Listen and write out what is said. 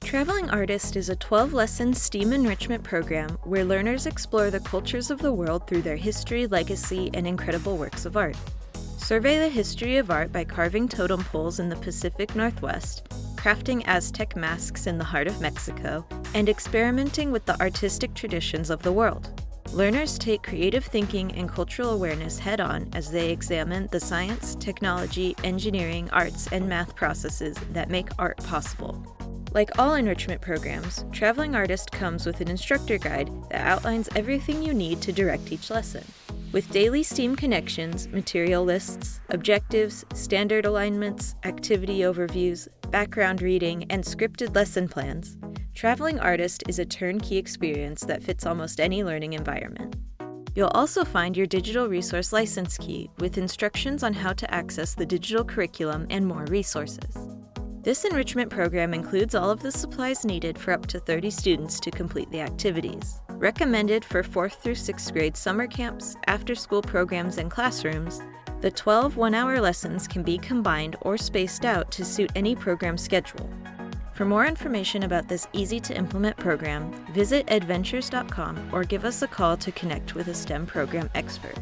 Traveling Artist is a 12-lesson STEAM enrichment program where learners explore the cultures of the world through their history, legacy, and incredible works of art. Survey the history of art by carving totem poles in the Pacific Northwest, crafting Aztec masks in the heart of Mexico, and experimenting with the artistic traditions of the world. Learners take creative thinking and cultural awareness head-on as they examine the science, technology, engineering, arts, and math processes that make art possible. Like all enrichment programs, Traveling Artist comes with an instructor guide that outlines everything you need to direct each lesson. With daily STEAM connections, material lists, objectives, standard alignments, activity overviews, background reading, and scripted lesson plans, Traveling Artist is a turnkey experience that fits almost any learning environment. You'll also find your digital resource license key with instructions on how to access the digital curriculum and more resources. This enrichment program includes all of the supplies needed for up to 30 students to complete the activities. Recommended for 4th through 6th grade summer camps, after-school programs, and classrooms, the 12 one-hour lessons can be combined or spaced out to suit any program schedule. For more information about this easy-to-implement program, visit edventures.com or give us a call to connect with a STEM program expert.